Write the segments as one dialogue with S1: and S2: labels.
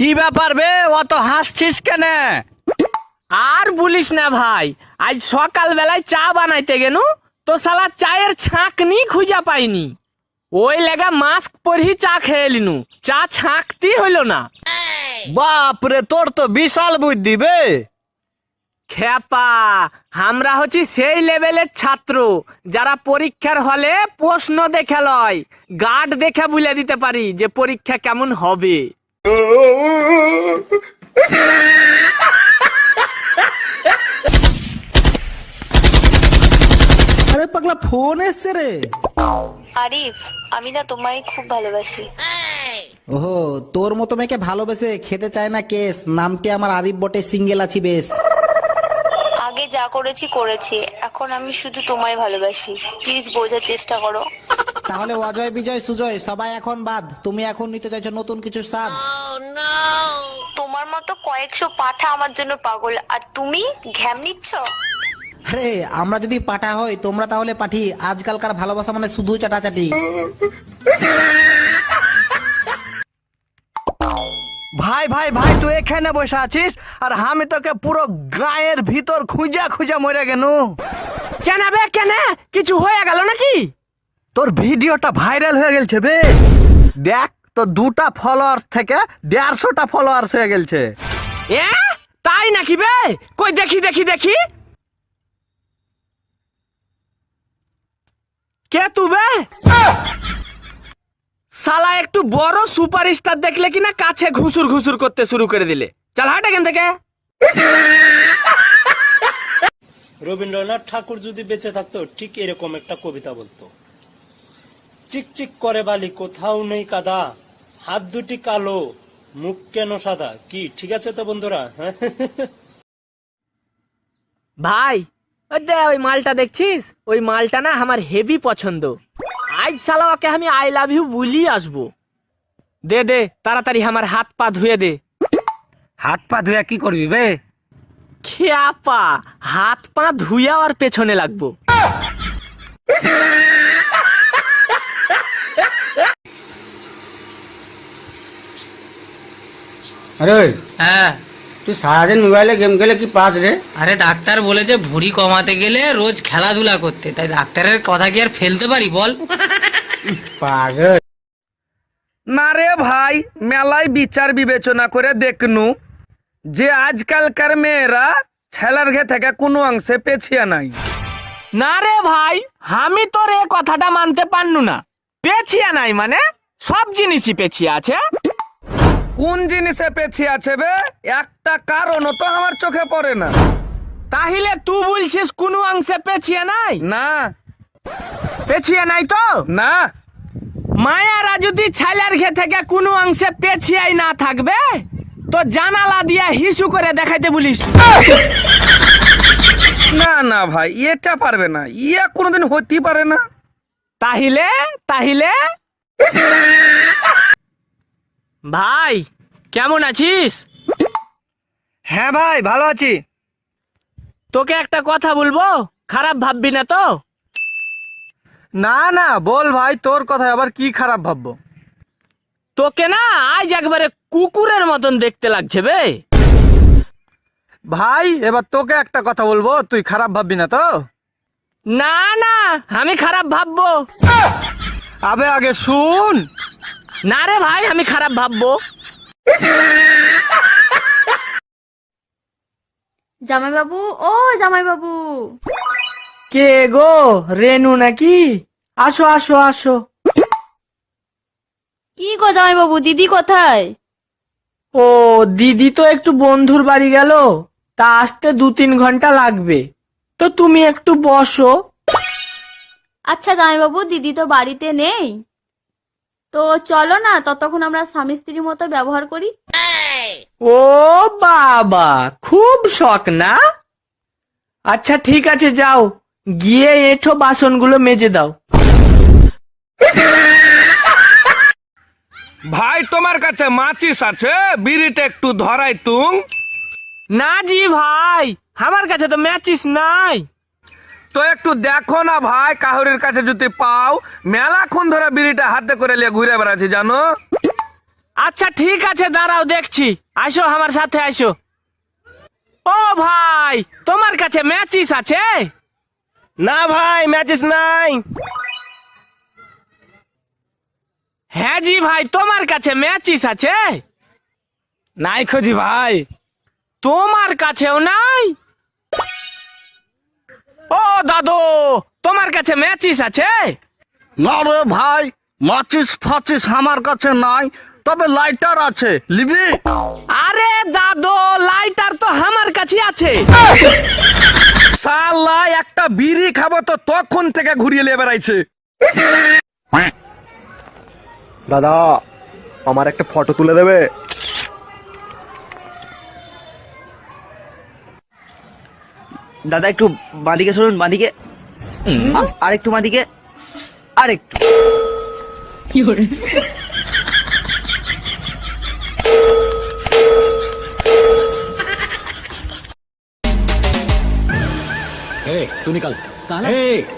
S1: কি ব্যাপার বে, অত হাসছিস কেন?
S2: আর বলিস না ভাই, আজ সকালবেলায় চা বানাইতে গেনু তো শালা চায়ের ছাঁকনি খুঁজা পাইনি। ওই লেগা মাস্ক পরি চা খেয়ে লিনু, চা ছাঁকতি হইল না।
S1: বাপরে, তোর তো বিশাল বুদ্ধি বে।
S2: খেপা, আমরা হচ্ছি সেই লেভেলের ছাত্র যারা পরীক্ষার হলে প্রশ্ন দেখে লয়, গার্ড দেখে বুঝে দিতে পারি যে পরীক্ষা কেমন হবে।
S1: আরে পাগলা, ফোন এসছে রে।
S3: আরিফ, আমি না তোমায় খুব ভালোবাসি।
S4: ওহো, তোর মতো মেয়েকে ভালোবেসে খেতে চায় না কেস। নামটি আমার আরিফ বটে, সিঙ্গেল আছি বেশ।
S3: আগে যা করেছি করেছি, এখন আমি শুধু তোমায় ভালোবাসি। প্লিজ বোঝার চেষ্টা করো।
S4: তাহলে অজয় বিজয় সুজয় সবাই এখন বাদ, তুমি এখন নিতে চাইছো নতুন কিছু স্বাদ।
S3: তোমার মতো কয়েকশো পাঠা আমার জন্য পাগল, আর তুমি ঘ্যাম নিচ্ছ।
S4: আরে আমরা যদি পাঠা হই, তোমরা তাহলে পাঠি। আজকালকার ভালোবাসা মানে শুধু চাটাচাটি।
S1: ভাই ভাই ভাই, তুই এখানে বসে আছিস আর আমি তোকে পুরো গায়ের ভিতর খুঁজা খুঁজা মরে গেনু।
S2: কেন বে, কেন? কিছু হয়ে গেল নাকি?
S1: তোর ভিডিওটা ভাইরাল হয়ে গেছে বে। দেখ, তো 2টা ফলোয়ার্স থেকে 150টা ফলোয়ার্স হয়ে গেছে।
S2: এ তাই নাকি বে? কই দেখি দেখি দেখি। কে তু বে? শালা একটু বড় সুপারস্টার দেখলে কিনা কাছে ঘুসুর ঘুসুর করতে শুরু করে দিলে। চল হাট এখান থেকে।
S5: রবীন্দ্রনাথ ঠাকুর যদি বেঁচে থাকতো ঠিক এরকম একটা কবিতা বলতো। চিকচিক করে বালি, কোথাও নেই কাদা, হাত দুটি কালো, মুখ কেন সাদা। কি ঠিক আছে তো বন্ধুরা?
S2: ভাই, ওই দে ওই মালটা দেখছিস? ওই মালটা না আমার হেভি পছন্দ। আজ শালা ওকে আমি আই লাভ ইউ বলি আসবো। দে দে তাড়াতাড়ি আমার হাত পা ধুয়ে দে।
S1: হাত পা ধুয়ে কি করবি বে?
S2: খেয়াপা, হাত পা ধুইয়া আর পেছনে লাগবো।
S6: আরে হ্যাঁ, তুই সারাদিন মোবাইলে গেম খেলে কি পাস রে? আরে ডাক্তার বলেছে ভুঁড়ি কমাতে গেলে রোজ খেলাধুলা করতে, তাই ডাক্তারের কথা কি আর ফেলতে পারি বল? পাগল।
S1: না রে ভাই, মেলায় বিচার বিবেচনা করে দেখনু যে আজকালকার মেয়েরা ছেলের ঘে থেকে কোনো অংশে পেছিয়ে নাই।
S2: না রে ভাই, আমি তোর এ কথাটা মানতে পারনু না। পেছিয়া নাই মানে সব জিনিসই পেছিয়ে আছে।
S1: কোন জিনিসে পেছিয়ে আছে বে? একটা কারণও তো আমার চোখে পড়ে না।
S2: তাহলে তুই বলছিস কোনো অংশে পেছিয়ে নাই?
S1: না
S2: পেছিয়ে নাই তো
S1: না,
S2: মায়ারা যদি ছেলের ঘে থেকে কোনো অংশে পেছিয়াই না থাকবে তো জানালা দিয়া হিসু করে দেখাইতে বলিস।
S1: না না ভাই, এটা পারবে না, ইয়ে কোনোদিন হতেই পারে না।
S2: তাহলে তাহলে ভাই কেমন আছিস?
S1: হ্যাঁ ভাই, ভালো আছি।
S2: তোকে একটা কথা বলবো, খারাপ ভাববি না তো?
S1: না না, বল ভাই, তোর কথা আবার কি খারাপ ভাববো?
S2: তোকে না আজ একবারে কুকুরের মতন দেখতে লাগছে বে।
S1: ভাই, এবার তোকে একটা কথা বলবো, তুই খারাপ ভাববি না তো?
S2: না না, আমি খারাপ ভাববো?
S1: আবে আগে শুন।
S2: না রে ভাই, আমি খারাপ ভাববো?
S3: জামাইবাবু, ও জামাইবাবু।
S2: কে গো, রেনু নাকি? আসো আসো আসো।
S3: কি গো জামাইবাবু, দিদি কোথায়?
S2: ও দিদি তো একটু বন্ধুর বাড়ি গেল, তা আসতে 2-3 ঘন্টা লাগবে। তো তুমি একটু বসো।
S3: আচ্ছা জামাইবাবু, দিদি তো বাড়িতে নেই, তো চলো না ততক্ষণ আমরা স্বামী স্ত্রীর মতো ব্যবহার করি।
S2: ও বাবা, খুব শখ না? আচ্ছা ঠিক আছে, যাও গিয়ে এঁঠো বাসনগুলো মেজে দাও।
S1: ভাই, তোমার কাছে মাচিস আছে? বিড়িটা একটু ধরাই তুম।
S2: না জি ভাই, আমার কাছে তো ম্যাচিস নাই।
S1: তো একটু দেখো না ভাই, কাহরের কাছে যদি পাও। মেলাক্ষণ ধরে বিড়িটা হাতে করে নিয়ে ঘুরে বেড়াচ্ছি জানো।
S2: আচ্ছা ঠিক আছে, দাঁড়াও দেখছি। আসো আমার সাথে আসো। ও ভাই, তোমার কাছে ম্যাচিস আছে?
S5: না ভাই, ম্যাচিস নাই।
S2: হ্যাঁ জি ভাই, তোমার কাছে ম্যাচিস আছে?
S1: নাই খোঁজি ভাই।
S2: তোমার কাছেও নাই? ও দাদু, তোমার কাছে ম্যাচিস আছে?
S1: না রে ভাই, মাচিস ফাচিস আমার কাছে নাই, তবে লাইটার আছে, লিবি?
S2: আরে দাদু, লাইটার তো আমার কাছে আছে।
S1: শালা একটা বিড়ি খাবো তো তখন থেকে ঘুরিয়ে নিয়ে বেড়াইছে।
S7: দাদা, আমার একটা ফটো তুলে দেবে?
S8: দাদা একটু বাঁদিকে সরুন, বাঁদিকে, আর একটু বাঁদিকে, আর একটু।
S9: तू निकल।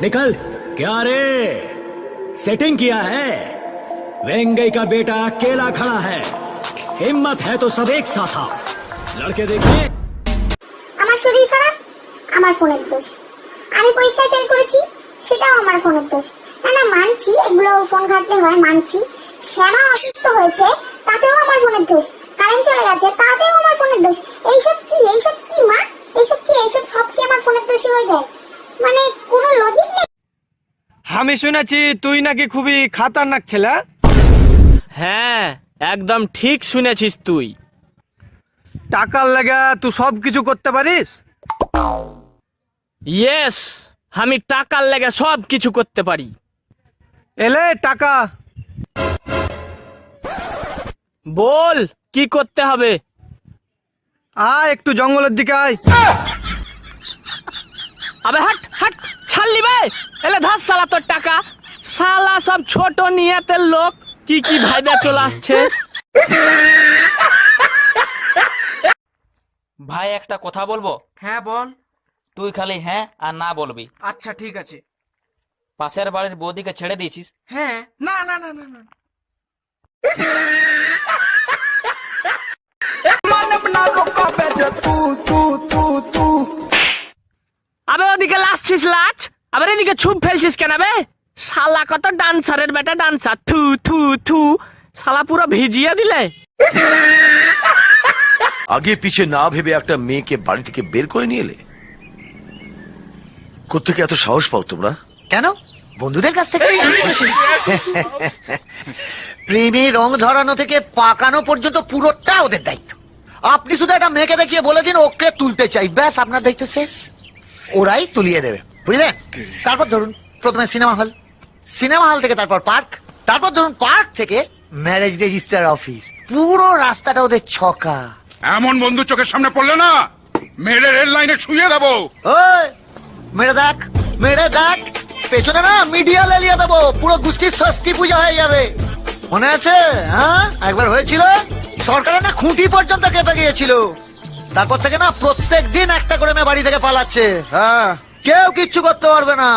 S9: निकल। क्या रे, सेटिंग किया है? वेंगई का बेटा अकेला खड़ा है, हिम्मत है तो सब एक साथ आओ। लड़के देखिए।
S10: আমার শরীর খারাপ, আমার ফোনের দোষ। আমি পরীক্ষায় ফেল করেছি, সেটাও আমার ফোনের দোষ। না না, মানছি এগুলো ফোন ঘাটতে হয়, মানছি। শ্যামা অসুস্থ হয়েছে, তাতেও আমার ফোনের দোষ। কারেন্ট চলে গেছে, তাতেও আমার ফোনের দোষ। এইসব কি মা? এইসব সব কি আমার ফোনের দোষে হয়ে যায়? মানে কোনো লজিক নেই।
S1: আমি শুনেছি তুই নাকি খুবই খাতারনাক ছেলে।
S2: হ্যাঁ, একদম ঠিক শুনেছিস তুই।
S1: টাকার লাগা তুই সব কিছু করতে পারিস?
S2: ইয়েস, আমি টাকার লেগে সব কিছু করতে পারি।
S1: এলে টাকা
S2: বল কি করতে হবে?
S1: আয় একটু জঙ্গলের দিকে আয়।
S2: আবে হাট হাট, ছাড়লি বে। এলে ধর শালা তোর টাকা। শালা সব ছোট নিয়তের লোক কি কি ভাইবে চলে আসছে।
S6: ভাই একটা কথা বলবো?
S2: হ্যাঁ বল।
S6: তুই খালি হ্যাঁ আর না বলবি।
S2: আচ্ছা ঠিক আছে।
S6: পাশের বাড়ির বৌদিকে ছেড়ে দিয়েছিস?
S2: হ্যাঁ। না না না না না। আবে ওদিকে লাসছিস লাচ, আবার এদিকে ছুপ ফেলছিস কেন বে? শালা কত ডান্সারের বেটা ডান্সার, থু থু থু। শালা পুরো ভিজিয়ে দিলে।
S11: আগে পিছে না ভেবে একটা মেয়েকে বাড়ি থেকে বের করে নিয়ে এলে? কোত্থেকে এত সাহস পাও তোমরা?
S12: কেন? বন্ধুদের কাছ থেকে। প্রেমে রং ধরানো থেকে পাকানো পর্যন্ত পুরোটা ওদের দায়িত্ব। আপনি শুধু একটা মেয়েকে দেখিয়ে বলে দিন ওকে তুলতে চাই, ব্যাস আপনার দায়িত্ব শেষ। ওরাই তুলিয়ে দেবে, বুঝলেন? তারপর ধরুন প্রথমে সিনেমা হল, সিনেমা হল থেকে তারপর পার্ক, তারপর ধরুন পার্ক থেকে ম্যারেজ রেজিস্টার অফিস। পুরো রাস্তাটা ওদের ছকা।
S11: এমন বন্ধু চোখের সামনে পড়লে না, মেরে রেল লাইনে শুয়ে দেবো।
S12: ওই মেরে দেখ, মেরে দেখ, পেছনে না মিডিয়া লেলিয়ে দেবো, পুরো গোষ্ঠীর ষষ্ঠী পূজা হয়ে যাবে। মনে আছে? হ্যাঁ, একবার হয়েছিল, সরকারের না খুঁটি পর্যন্ত কেঁপে গিয়েছিল। তারপর থেকে না প্রত্যেক দিন একটা করে মেয়ে বাড়ি থেকে পালাচ্ছে। হ্যাঁ, কেউ কিচ্ছু করতে পারবে না।